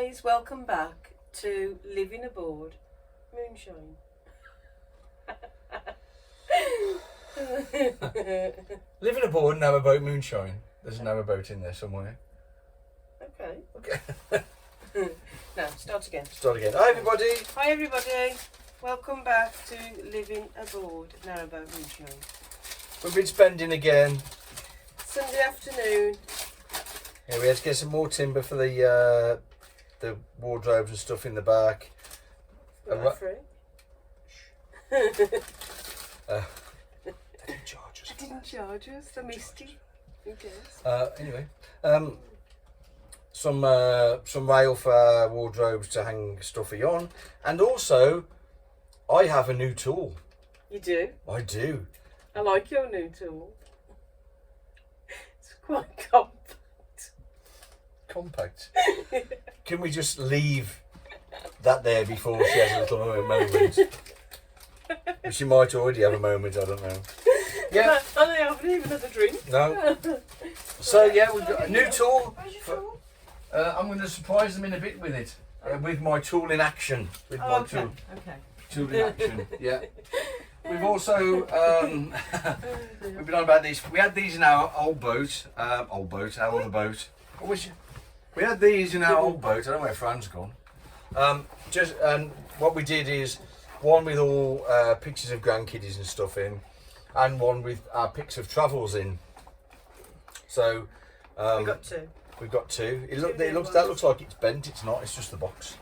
guys, welcome back to Living Aboard Moonshine. Living aboard Narrowboat Moonshine. There's a narrowboat in there somewhere. Okay. Okay. Now, start again. Start again. Hi everybody. Hi everybody. Welcome back to Living Aboard Narrowboat Moonshine. We've been spending again. Sunday afternoon. Yeah, we had to get some more timber for the wardrobes and stuff in the back. Free. They didn't charge us. They didn't charge us. They missed it. Who cares? Anyway, some rail for our wardrobes to hang stuffy on, and also I have a new tool. You do? I do. I like your new tool. It's quite compact. Compact. Can we just leave that there before she has a little moment? She might already have a moment, I don't know. Yeah. And I haven't even had a drink. No. So yeah, we've got a new tool. I'm going to surprise them in a bit with it. With my tool in action. With my tool. Okay. Tool in action. Yeah. We've also we've been on about these. We had these in our old boat. Our other boat. We had these in our old boat. I don't know where Fran's gone. And what we did is one with all pictures of grandkiddies and stuff in, and one with our pics of travels in. So we got two. We've got two. That looks like it's bent. It's not. It's just the box.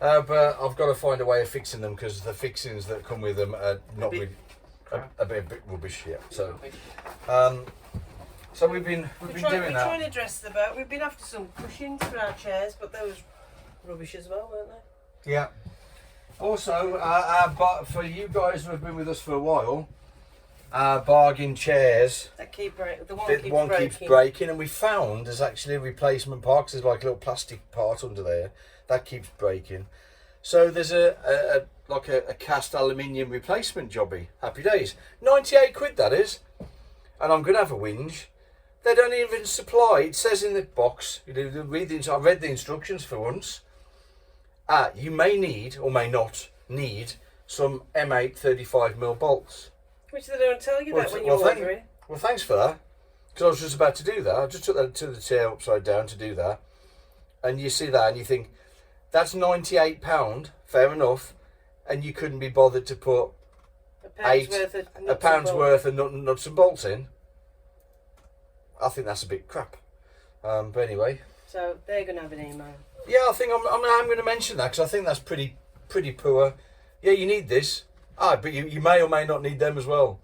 But I've got to find a way of fixing them because the fixings that come with them are not a bit rubbish. Yeah. So we've been doing that. We're trying to dress the boat. We've been after some cushions for our chairs, but they was rubbish as well, weren't they? Yeah. Also, for you guys who have been with us for a while, our bargain chairs. That keep breaking. The one keeps breaking, and we found there's actually a replacement part. 'Cause there's like a little plastic part under there that keeps breaking. So there's a cast aluminium replacement jobby. Happy days. 98 quid that is, and I'm gonna have a whinge. They don't even supply. It says in the box. I read the instructions for once. You may need or may not need some M8 35mm bolts. Which they don't tell you that when you're ordering. Well, thanks for that. Because I was just about to do that. I just took that to the chair upside down to do that. And you see that and you think, that's £98, fair enough. And you couldn't be bothered to put a pound's worth of nuts and bolts in. I think that's a bit crap. But anyway. So they're going to have an email. Yeah, I think I'm going to mention that because I think that's pretty poor. Yeah, you need this. But you may or may not need them as well.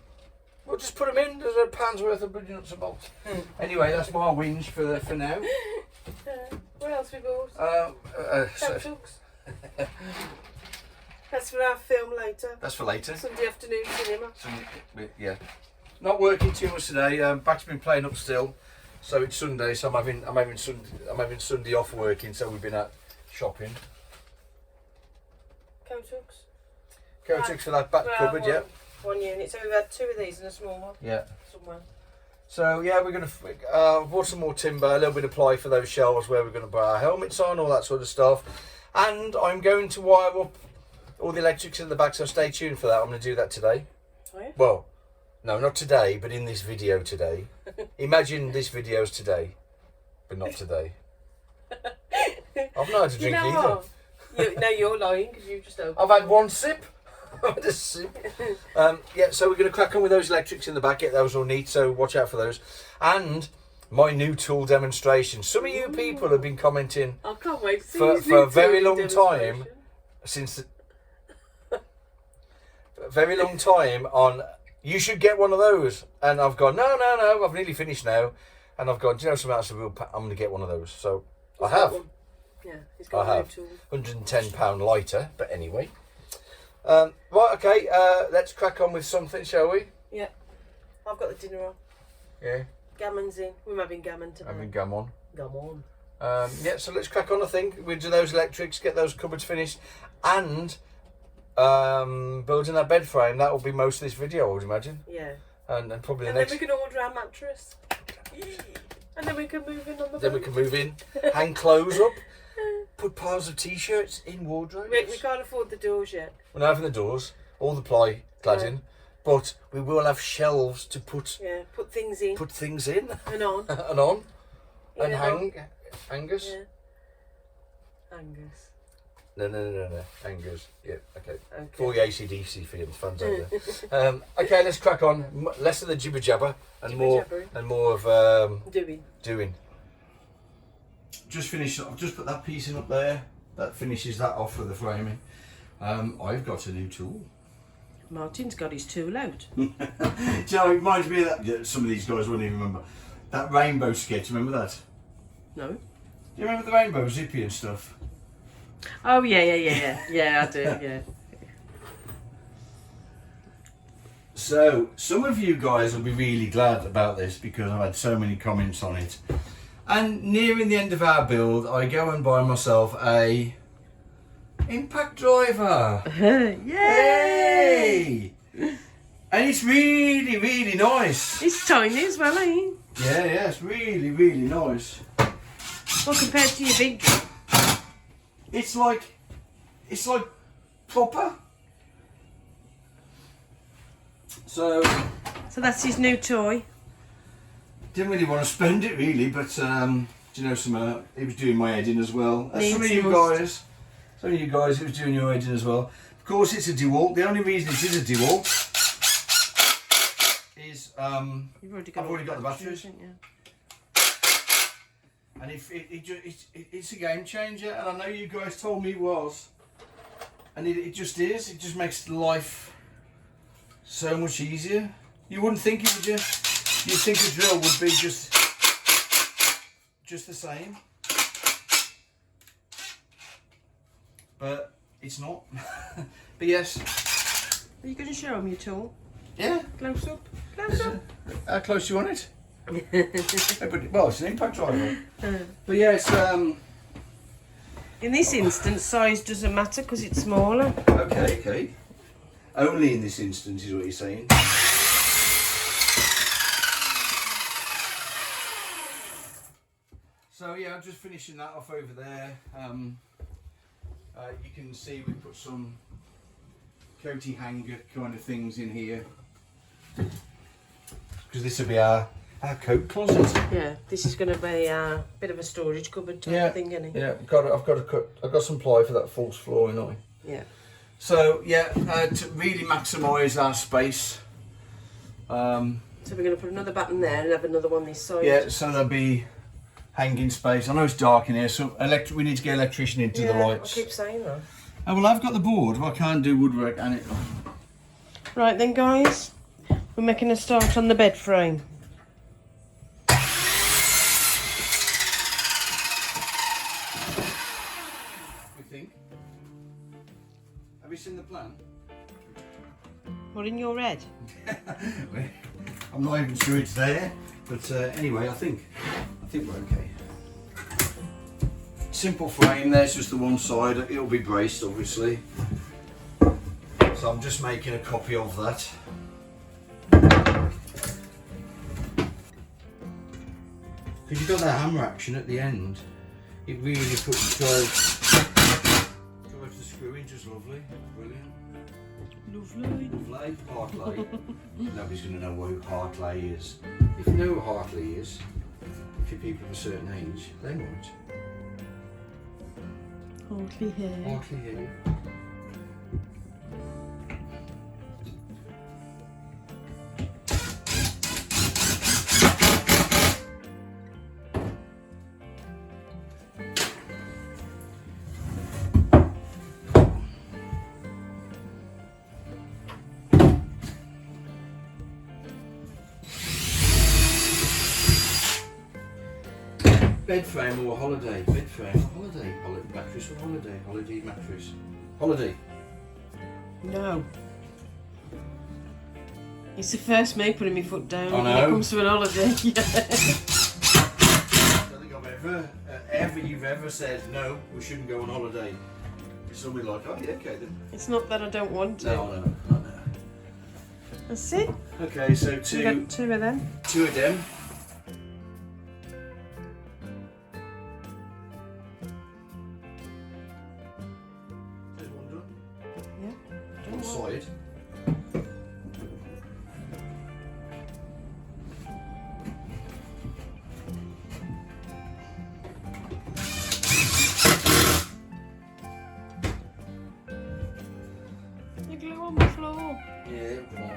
Well, just put them in. There's a pound's worth of bloody nuts and bolts. Anyway, that's my whinge for now. What else we bought? That's for our film later. That's for later. Sunday afternoon cinema. Yeah. Not working too much today. Back's been playing up still, so it's Sunday. So I'm having Sunday off working. So we've been out shopping. Coatux for that back cupboard, yeah. One unit. So we've had two of these and a small one. Yeah. Somewhere. So yeah, we're gonna bought some more timber, a little bit of ply for those shelves where we're gonna put our helmets on, all that sort of stuff. And I'm going to wire up all the electrics in the back. So stay tuned for that. I'm gonna do that today. Oh, yeah? Well, no, not today, but in this video today. Imagine this video's today, but not today. I've not had a drink either. No, you're lying because you just opened. I've had one sip. Yeah, so we're going to crack on with those electrics in the back, get those all neat, so watch out for those. And my new tool demonstration. Some of you people have been commenting I can't wait to see for a very long time, very long time on, you should get one of those. And I've gone, no, I've nearly finished now. And I've gone, do you know something else? I'm going to get one of those. So I have. Yeah, he's got a new tool. £110 lighter, but anyway. Right, okay, let's crack on with something, shall we? Yeah. I've got the dinner on. Yeah. Gammon's in. We're having gammon tonight. Having gammon. Gammon. Yeah, so let's crack on, I think. We'll do those electrics, get those cupboards finished, and building that bed frame. That will be most of this video, I would imagine. Yeah. And probably and the next... then we can order our mattress. And then we can move in on the boat. Then we can move in, hang clothes up. put piles of t-shirts in wardrobes. We can't afford the doors yet. We're not having the doors, all the ply cladding, but we will have shelves to put put things in. Put things in. And on. And on. Yeah, and hangers. Yeah. Hangers. No. Hangers. Yeah, okay. For the AC/DC fans out there. Okay, let's crack on. Less of the jibber jabber and more of doing. Just finished. I've just put that piece in up there. That finishes that off for the framing. I've got a new tool. Martin's got his tool out. Do you know, it reminds me of that. Some of these guys won't even remember that rainbow sketch. Remember that? No. Do you remember the rainbow zippy and stuff? Oh yeah, I do. Yeah. So some of you guys will be really glad about this because I've had so many comments on it. And nearing the end of our build, I go and buy myself a impact driver. Yay! And it's really, really nice. It's tiny as well, ain't it? Yeah, it's really, really nice. Well, compared to your big one. It's like proper. So that's his new toy. Didn't really want to spend it really, but do you know, he was doing my head in as well. Some of you guys, it was doing your head in as well. Of course, it's a DeWalt. The only reason it is a DeWalt is I've already got the batteries. And it's a game changer, and I know you guys told me it was, and it just is. It just makes life so much easier. You wouldn't think it, would you? You'd think a drill would be just the same, but it's not. But yes. Are you going to show him your tool? Yeah. Close up. How close do you want it? Well, it's an impact driver. But yeah, it's in this instance, size doesn't matter because it's smaller. Okay. Only in this instance is what you're saying. So yeah, I'm just finishing that off over there. You can see we put some coaty hanger kind of things in here because this will be our coat closet. Yeah, this is going to be a bit of a storage cupboard type thing, isn't it? Yeah, I've got some ply for that false flooring on it. Yeah. So yeah, to really maximise our space. So we're going to put another button there and have another one this side. Yeah, so there'll be hanging space. I know it's dark in here, so we need to get an electrician into the lights. I keep saying that. Oh well, I've got the board, but I can't do woodwork and it. Right then, guys, we're making a start on the bed frame. Have you seen the plan? What, in your head? I'm not even sure it's there, but anyway, I think we're okay. Simple frame. There's just the one side. It'll be braced, obviously. So I'm just making a copy of that. Because you've got that hammer action at the end. It really drives the screw in just lovely. Brilliant. Lovely. Hartley. Nobody's going to know what Hartley is. If you know who Hartley is, if you're people of a certain age, they won't. Hartley hair. Hartley hair. Bedframe or holiday? Bedframe or holiday? Mattress or holiday? Holiday mattress. Holiday. No. It's the first me putting my foot down I when know. it comes to an holiday. I don't think you've ever said no, we shouldn't go on holiday. Somebody like, oh yeah, okay then. It's not that I don't want to. No. That's it. Okay, so We got two of them. two of them. one side. The glue on the floor. Yeah, it'll come off.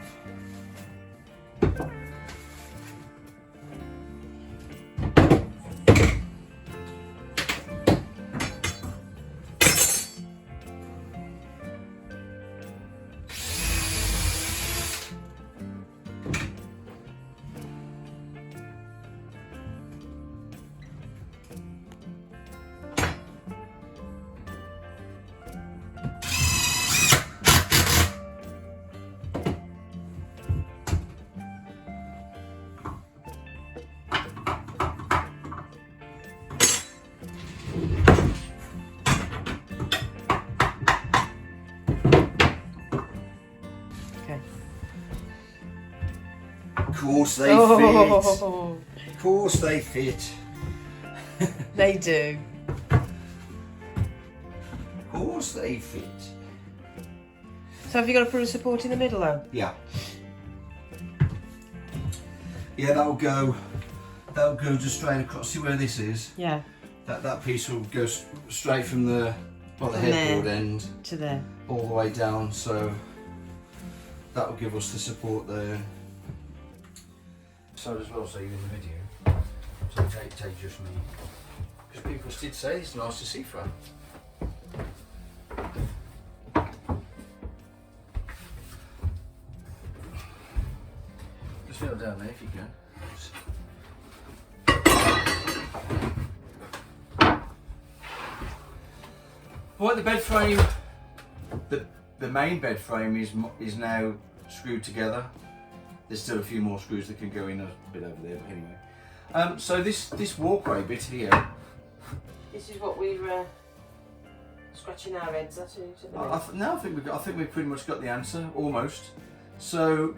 Okay. Of course they fit. Oh, Of course they fit. they do. Of course they fit. So have you got to put a support in the middle though? Yeah. Yeah, that'll go just straight across. See where this is? Yeah. That piece will go straight from the From headboard there. end To there. all the way down. So that will give us the support there. So as well, so you in the video. So take just me. Because people did say it's nice to see from. Just feel down there if you can. Right, the bed frame, the main bed frame is now screwed together. There's still a few more screws that can go in a bit over there, but anyway. So this walkway bit here. This is what we're scratching our heads at. I think we've pretty much got the answer, almost. So,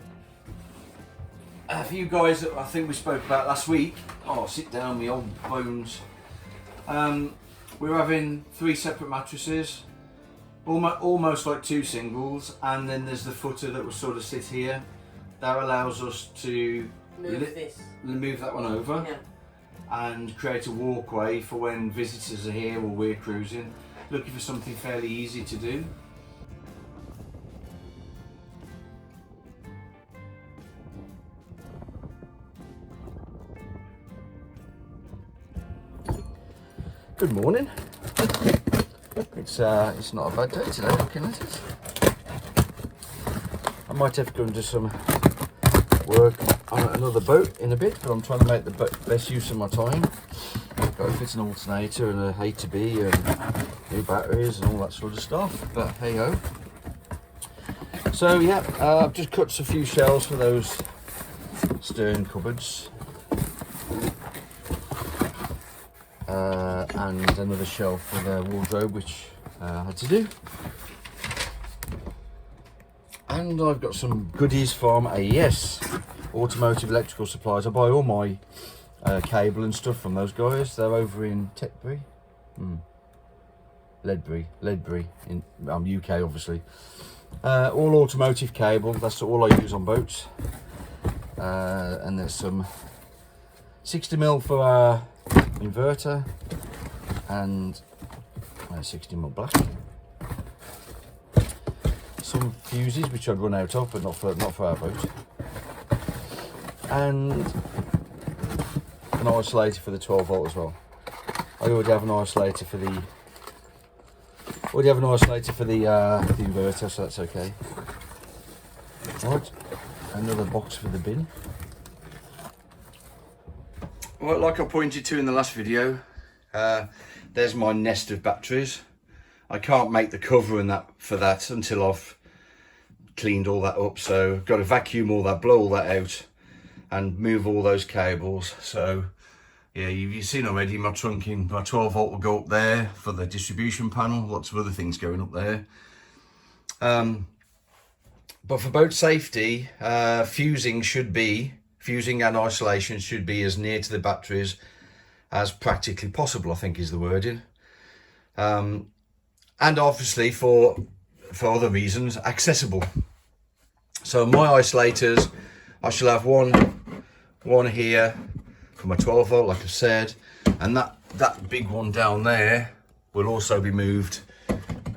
for you guys that I think we spoke about last week, oh, sit down, me old bones. We're having 3 separate mattresses, almost like 2 singles, and then there's the footer that will sort of sit here. That allows us to move that one over, Yeah. and create a walkway for when visitors are here or we're cruising, looking for something fairly easy to do. Good morning. It's not a bad day today, looking at it. I might have to go and do some work on another boat in a bit, but I'm trying to make the best use of my time. Got to fit an alternator and a A to B and new batteries and all that sort of stuff, but hey ho. So yeah, I've just cut a few shelves for those stern cupboards. And another shelf for the wardrobe, which I had to do. And I've got some goodies from AES, Automotive Electrical Supplies. I buy all my cable and stuff from those guys. They're over in Tetbury, Ledbury in UK, obviously. All automotive cable. That's all I use on boats. And there's some 60mm for our inverter and 60mm black. Some fuses which I'd run out of, but not for our boat. And an isolator for the 12 volt as well. I already have an isolator for the inverter, so that's okay. Right, another box for the bin. Well, like I pointed to in the last video, there's my nest of batteries. I can't make the cover and that for that until I've cleaned all that up, so I've got to vacuum all that, blow all that out and move all those cables. So yeah, you've seen already my trunking, my 12 volt will go up there for the distribution panel, lots of other things going up there. But for boat safety, fusing and isolation should be as near to the batteries as practically possible, I think is the wording. And obviously for for other reasons, accessible. So my isolators, I shall have one here for my 12 volt, like I said, and that big one down there will also be moved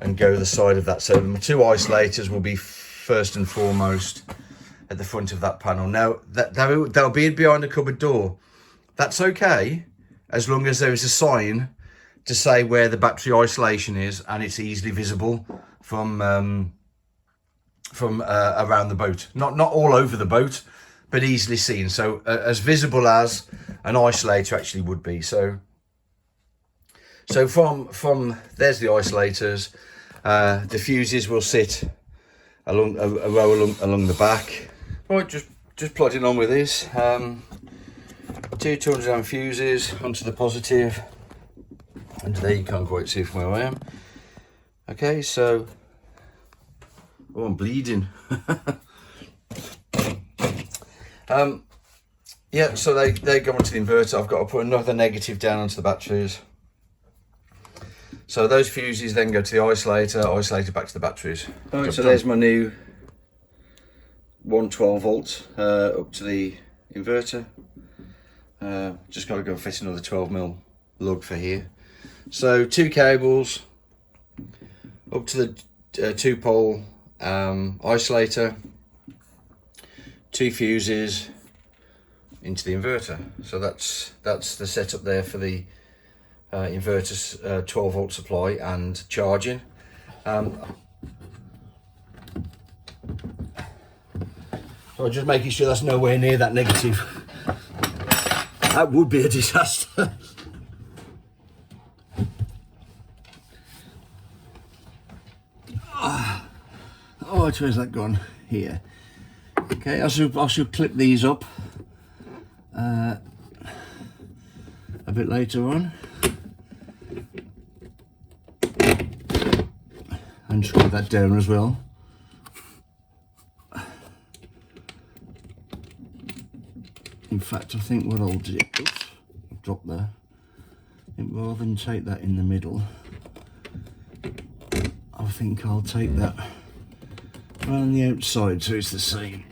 and go to the side of that. So my 2 isolators will be first and foremost at the front of that panel. Now they'll be behind the cupboard door. That's okay, as long as there is a sign to say where the battery isolation is and it's easily visible from around the boat. Not all over the boat, but easily seen. So as visible as an isolator actually would be. So from there's the isolators. The fuses will sit along a row along the back. Right, just plodding on with this. 2 200 amp fuses onto the positive, and there you can't quite see from where I am. Okay, so I'm bleeding. Yeah, so they go into the inverter. I've got to put another negative down onto the batteries. So those fuses then go to the isolator back to the batteries. Right, so there's my new 112 volt up to the inverter. Just got to go fit another 12mm lug for here. So 2 cables up to the 2-pole isolator, 2 fuses into the inverter. So that's the setup there for the inverter's 12 volt supply and charging. So just making sure that's nowhere near that negative. That would be a disaster. Oh, where's that gone? Here. Okay, I should clip these up a bit later on, and screw that down as well. In fact, I think what I'll do, oops, I've dropped there. I think rather than take that in the middle, I think I'll take that around the outside so it's the same.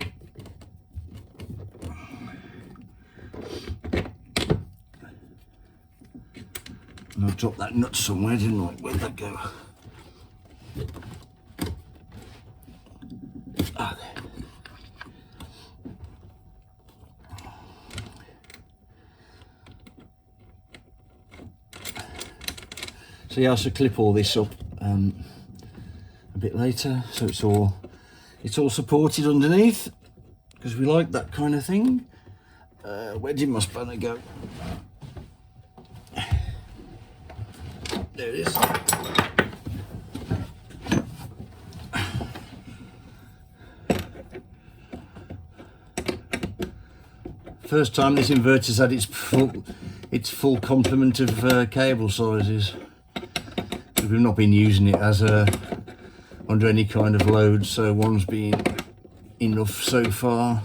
And I dropped that nut somewhere, didn't I? Where'd that go? Ah, there. So yeah, I should clip all this up a bit later, so it's all supported underneath, because we like that kind of thing. Where did my spanner go? There it is. First time this inverter's had its full complement of cable sizes. We've not been using it as under any kind of load, so one's been enough so far.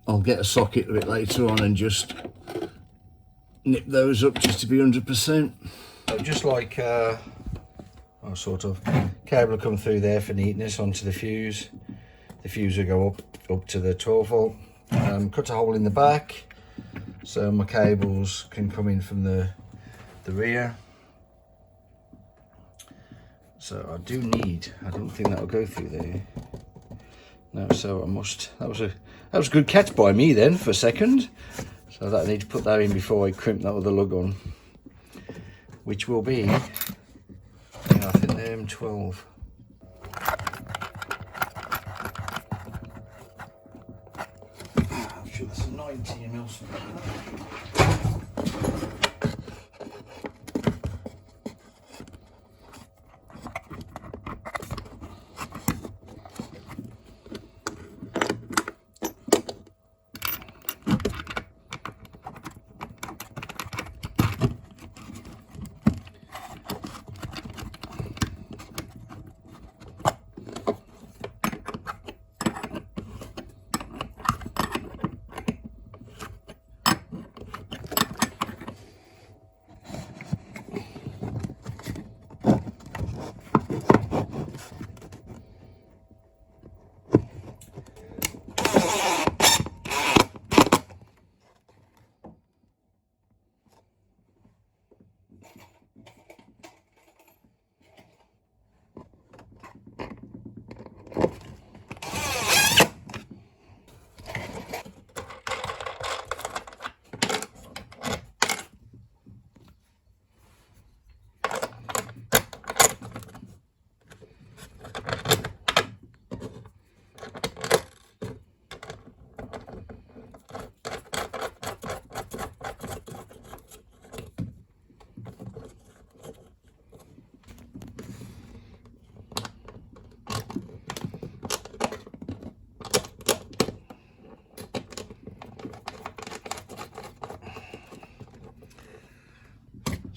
I'll get a socket a bit later on and just nip those up just to be 100%. So just like sort of cable will come through there for neatness onto the fuse. The fuse will go up to the 12 volt. Cut a hole in the back so my cables can come in from the rear. So I don't think that'll go through there. No, so I must, that was a good catch by me then for a second. So that I need to put that in before I crimp that other lug on, which will be, I think they're M12. I'm sure that's a 19mm.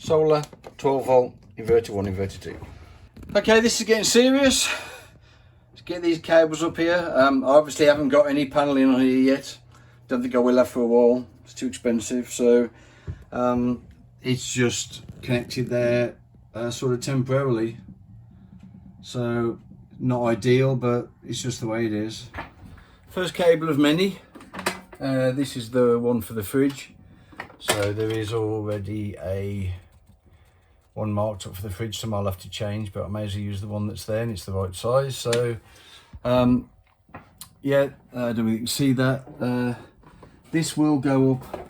solar, 12 volt, inverter 1, inverter 2. Okay, this is getting serious. Let's get these cables up here. I obviously haven't got any paneling on here yet. Don't think I will have for a while. It's too expensive. So it's just connected there sort of temporarily. So not ideal, but it's just the way it is. First cable of many. This is the one for the fridge. So there is already a one marked up for the fridge, some I'll have to change, but I may as well use the one that's there and it's the right size. So yeah, I don't know if you can see that. This will go up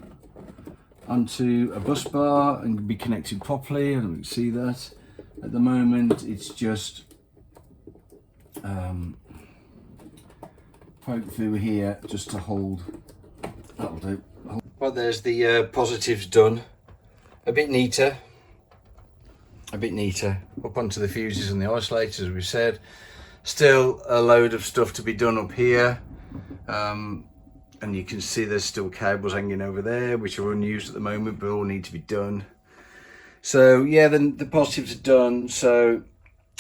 onto a bus bar and be connected properly. I don't know if you can see that. At the moment it's just poke through here just to hold. That'll do. Well, there's the positives done. A bit neater. Up onto the fuses and the isolators, as we said. Still a load of stuff to be done up here. And you can see there's still cables hanging over there, which are unused at the moment, but all need to be done. So yeah, then the positives are done. So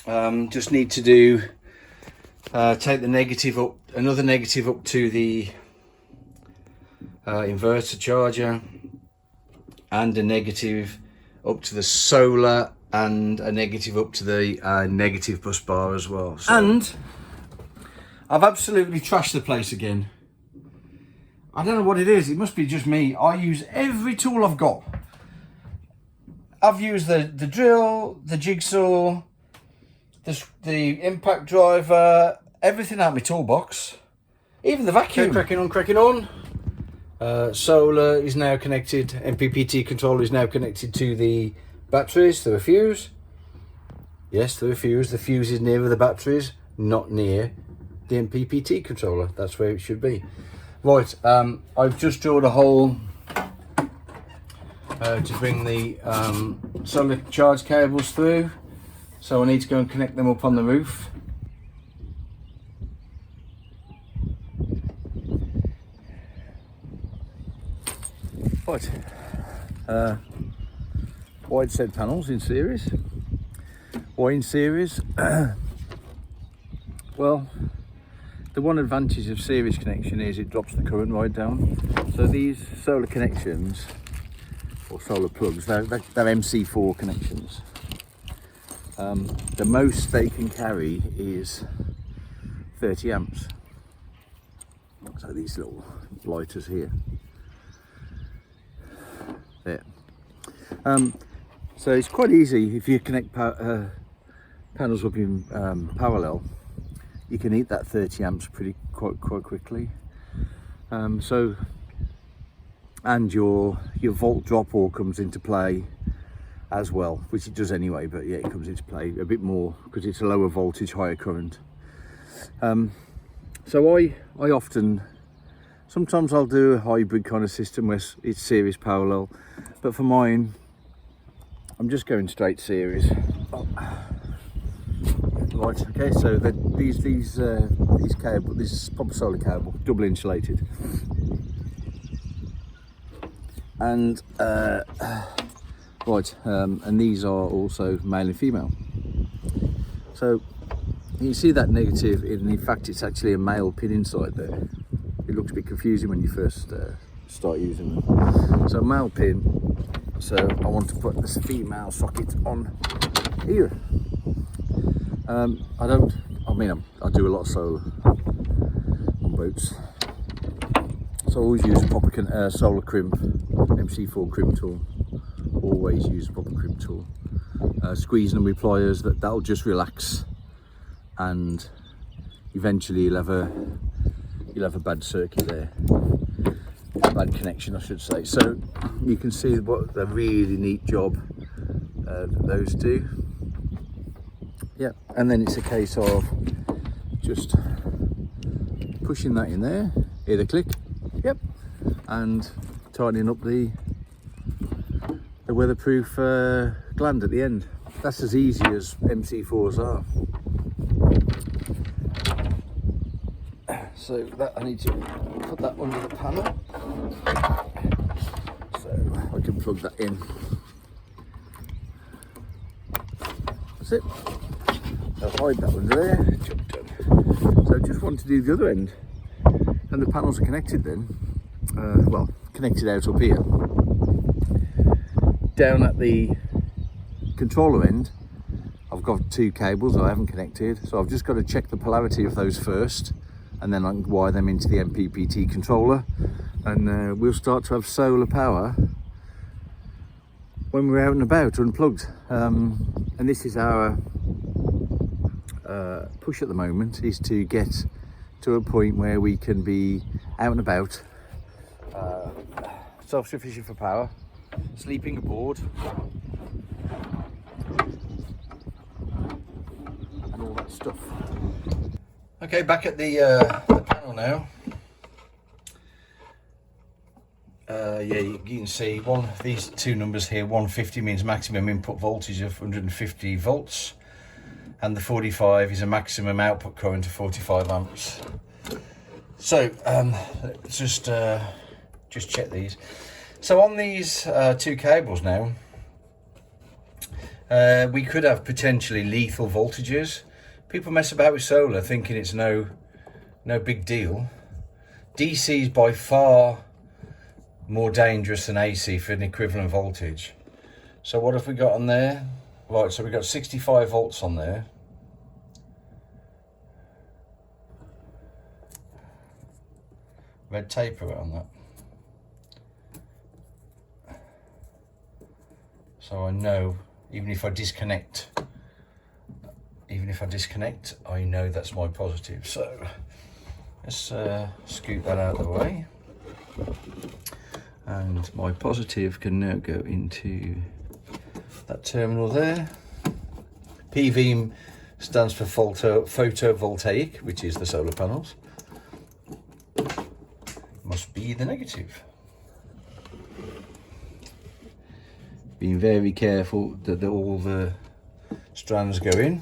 just need to do take the negative up, another negative up to the inverter charger, and a negative up to the solar, and a negative up to the negative bus bar as well. So. And I've absolutely trashed the place again. I don't know what it is. It must be just me. I use every tool I've got. I've used the drill, the jigsaw, the impact driver, everything out of my toolbox, even the vacuum. Okay, cracking on. Solar is now connected. MPPT controller is now connected to the batteries through a fuse. Yes, through a fuse. The fuse is nearer the batteries, not near the MPPT controller. That's where it should be. Right, I've just drilled a hole to bring the solar charge cables through. So I need to go and connect them up on the roof. Right, wide set panels in series. Why in series? Well, the one advantage of series connection is it drops the current right down. So these solar connections, or solar plugs, they're MC4 connections. The most they can carry is 30 amps. So these little lighters here. There. So it's quite easy if you connect panels up in parallel. You can eat that 30 amps quite quickly. So, and your volt drop all comes into play as well, which it does anyway, but yeah, it comes into play a bit more because it's a lower voltage, higher current. So I often, sometimes I'll do a hybrid kind of system where it's series parallel, but for mine, I'm just going straight series. Oh. Right, okay, so these cables, this is proper solar cable, double insulated, and right, and these are also male and female. So you see that negative, and in fact it's actually a male pin inside there. It looks a bit confusing when you first start using them. So male pin, so I want to put this female socket on here. I do a lot of solar on boats, so I always use a proper solar crimp, MC4 crimp tool. Always use a proper crimp tool. Squeezing them with pliers, that'll just relax, and eventually you'll have a bad circuit there, a bad connection I should say. So you can see what a really neat job that those do. Yeah, and then it's a case of just pushing that in there, hear the click, yep, and tightening up the weatherproof gland at the end. That's as easy as MC4s are. So that I need to put that under the panel, so I can plug that in That's it. I'll hide that under there. Job done. So I just want to do the other end. And the panels are connected then. Well, connected out up here. Down at the controller end, I've got 2 cables I haven't connected. So I've just got to check the polarity of those first. And then I can wire them into the MPPT controller. And we'll start to have solar power when we're out and about, unplugged. And this is our push at the moment, is to get to a point where we can be out and about, self-sufficient for power, sleeping aboard, and all that stuff. Okay, back at the panel now. Yeah, you can see these 2 numbers here. 150 means maximum input voltage of 150 volts, and the 45 is a maximum output current of 45 amps. So let's just check these. So on these 2 cables now, we could have potentially lethal voltages. People mess about with solar thinking it's no big deal. DC is by far more dangerous than AC for an equivalent voltage. So what have we got on there? Right, so we've got 65 volts on there. Red tape around that. So I know, even if I disconnect, I know that's my positive. So let's scoot that out of the way. And my positive can now go into that terminal there. PV stands for photovoltaic, which is the solar panels. Must be the negative. Being very careful that all the strands go in.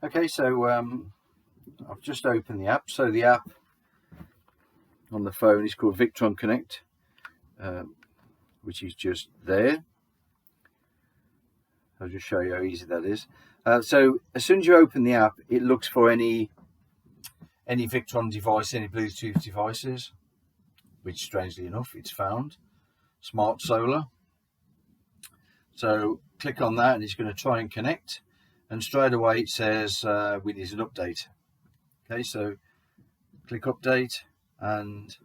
Okay, so I've just opened the app. So the app on the phone is called Victron Connect, which is just there. I'll just show you how easy that is. So as soon as you open the app, it looks for any Victron device, any Bluetooth devices, which strangely enough it's found. Smart Solar. So click on that and it's going to try and connect, and straight away it says we need an update. Okay, so click update, and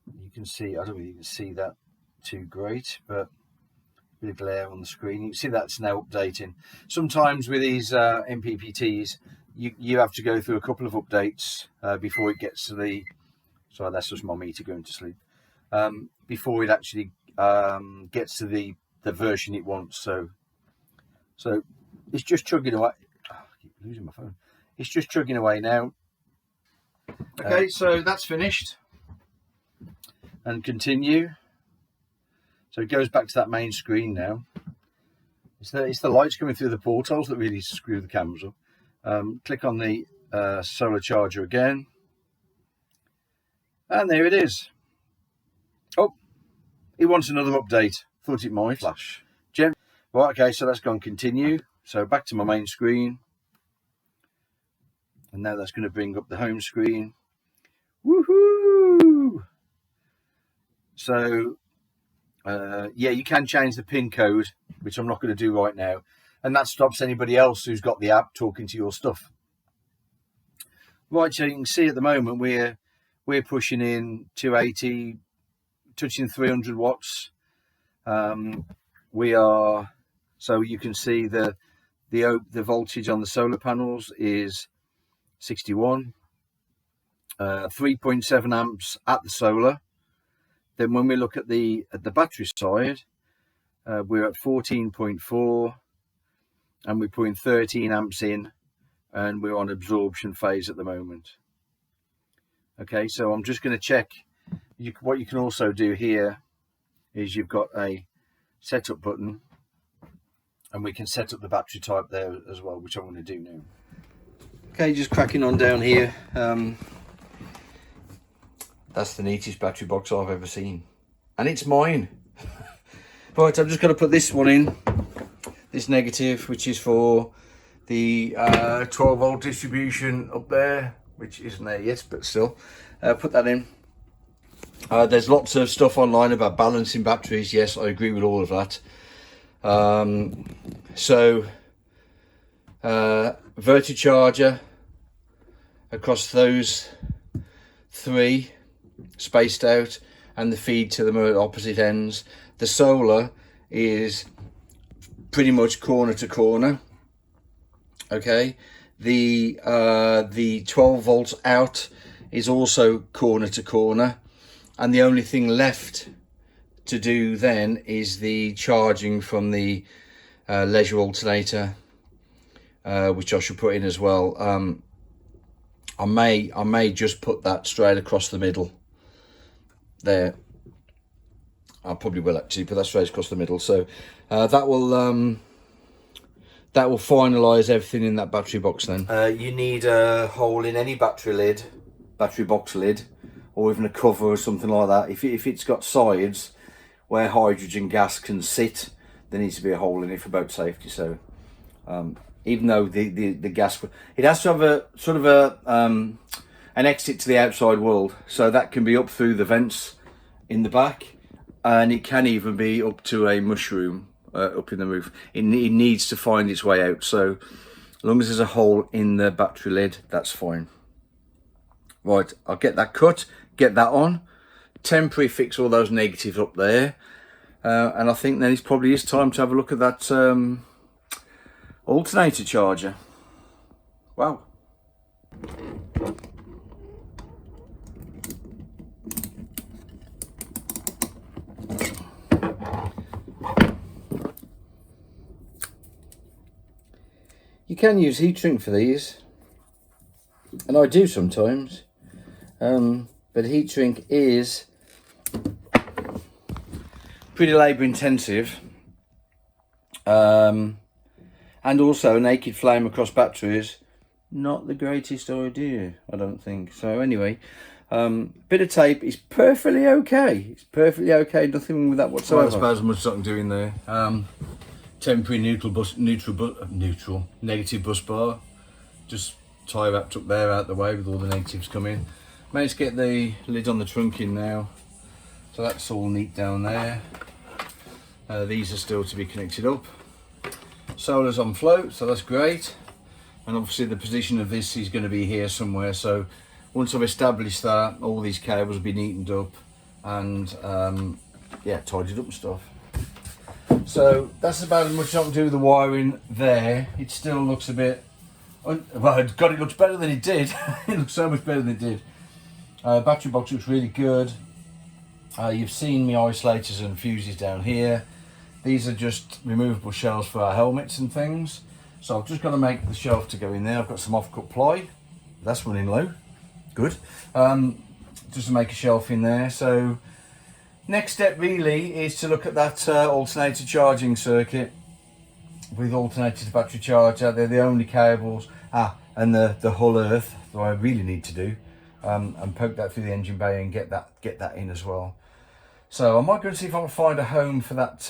you can see, I don't really even see that too great, but a bit of glare on the screen. You can see that's now updating. Sometimes with these MPPTs, you have to go through a couple of updates before it gets to the, sorry, that's just my meter going to sleep, before it actually gets to the version it wants. So it's just chugging away. Oh, I keep losing my phone. It's just chugging away now. Okay, so that's finished. And continue. So it goes back to that main screen now. It's the lights coming through the portholes that really screw the cameras up. Click on the solar charger again. And there it is. Oh, it wants another update. Thought it might. Flash. Right, okay, so that's gone continue. So back to my main screen. And now that's going to bring up the home screen. Woohoo! So, yeah, you can change the PIN code, which I'm not going to do right now. And that stops anybody else who's got the app talking to your stuff. Right, so you can see at the moment we're pushing in 280, touching 300 watts. We are, so you can see the voltage on the solar panels is 61, 3.7 amps at the solar. Then when we look at the battery side, we're at 14.4, and we're putting 13 amps in, and we're on absorption phase at the moment. Okay, so I'm just going to check. What you can also do here is you've got a setup button, and we can set up the battery type there as well, which I'm going to do now. Okay, just cracking on down here. That's the neatest battery box I've ever seen. And it's mine. Right, I'm just going to put this one in. This negative, which is for the 12 volt distribution up there, which isn't there yet, but still. Put that in. There's lots of stuff online about balancing batteries. Yes, I agree with all of that. Verti charger across those 3 spaced out, and the feed to them at opposite ends. The solar is pretty much corner to corner. Okay, the 12 volts out is also corner to corner, and the only thing left to do then is the charging from the leisure alternator, which I should put in as well. I may just put that straight across the middle there. I probably will actually put that straight across the middle. So that will finalise everything in that battery box then. You need a hole in any battery box lid, or even a cover or something like that. If it's got sides where hydrogen gas can sit, there needs to be a hole in it for boat safety. So even though the gas, it has to have a sort of an exit to the outside world, so that can be up through the vents in the back, and it can even be up to a mushroom up in the roof. It needs to find its way out, so as long as there's a hole in the battery lid, that's fine. Right, I'll get that cut, get that on, temporary fix all those negatives up there, and I think then it probably is time to have a look at that alternator charger. Wow. You can use heat shrink for these, and I do sometimes, but heat shrink is pretty labour intensive, and also naked flame across batteries, not the greatest idea, I don't think. So anyway, bit of tape is perfectly okay. It's perfectly okay, nothing wrong with that whatsoever. Well, I suppose as much as I can do in there. Temporary neutral negative bus bar, just tie wrapped up there out the way with all the negatives coming. Managed to get the lid on the trunk in now, so that's all neat down there. These are still to be connected up. Solar's on float, so that's great, and obviously the position of this is going to be here somewhere, so once I've established that, all these cables will be neatened up and yeah, tidied up and stuff. So that's about as much as I can do with the wiring there. It still looks a bit, well, God, it looks better than it did. It looks so much better than it did. Battery box looks really good. You've seen me isolators and fuses down here. These are just removable shelves for our helmets and things. So I've just got to make the shelf to go in there. I've got some off-cut ply. That's running low. Good. Just to make a shelf in there. So next step really is to look at that alternator charging circuit with alternator to battery charger. They're the only cables. And the hull earth that I really need to do, and poke that through the engine bay and get that in as well. So I might go and see if I can find a home for that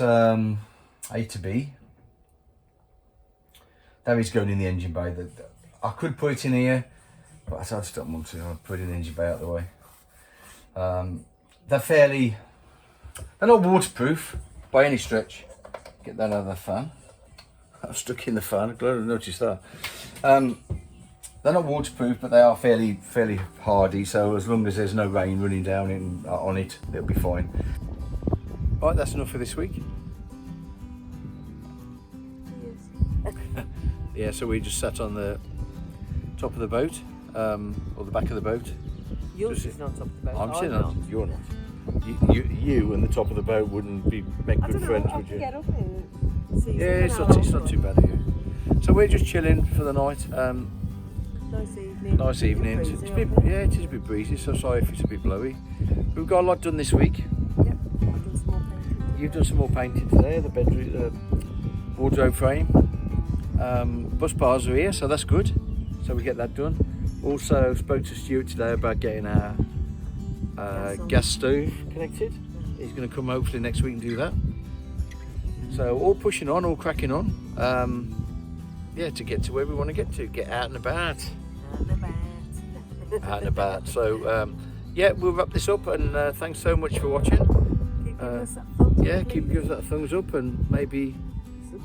A to B. That is going in the engine bay. I could put it in here, but I just don't want to. I'll put it in the engine bay out of the way. They're not waterproof by any stretch. Get that out of the fan. I'm stuck in the fan. I'm glad I noticed that. They're not waterproof, but they are fairly hardy. So as long as there's no rain running down on it, it'll be fine. Right, that's enough for this week. Yes. Yeah, so we just sat on the top of the boat, or the back of the boat. You're sitting on top of the boat. I'm sitting on. You're not. You and the top of the boat wouldn't make good friends, would you? Get up and see. Yeah, it's not too bad here. So we're just chilling for the night. Nice evening. Nice evening. It is a bit breezy, so sorry if it's a bit blowy. We've got a lot done this week. Yep, I've done some more painting. You've done some more painting today, the bedroom, wardrobe frame. Bus bars are here, so that's good. So we get that done. Also spoke to Stuart today about getting our gas stove connected. He's going to come hopefully next week and do that. So all pushing on, all cracking on. Yeah, to get to where we want to get to, get out and about. Out and about. So yeah, we'll wrap this up, and thanks so much for watching. Yeah, keep giving us that thumbs up, and maybe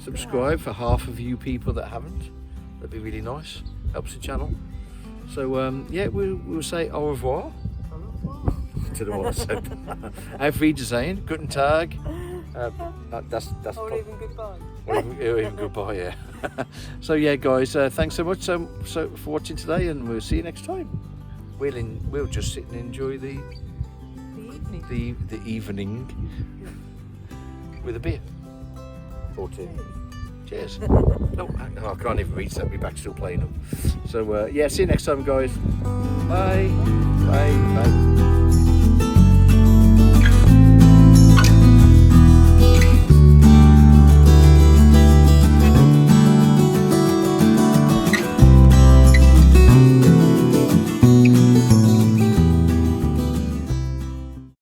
subscribe for half of you people that haven't. That'd be really nice. Helps the channel. So yeah, we'll say au revoir. To the one I said. Auf Wiedersehen, guten Tag. That's Or even goodbye. or even goodbye, yeah. So yeah, guys, thanks so much so for watching today, and we'll see you next time. We'll just sit and enjoy the evening with a beer or two. Cheers. Oh, I can't even reach that. My back's still playing up. So yeah, see you next time, guys. Bye. Bye. Bye.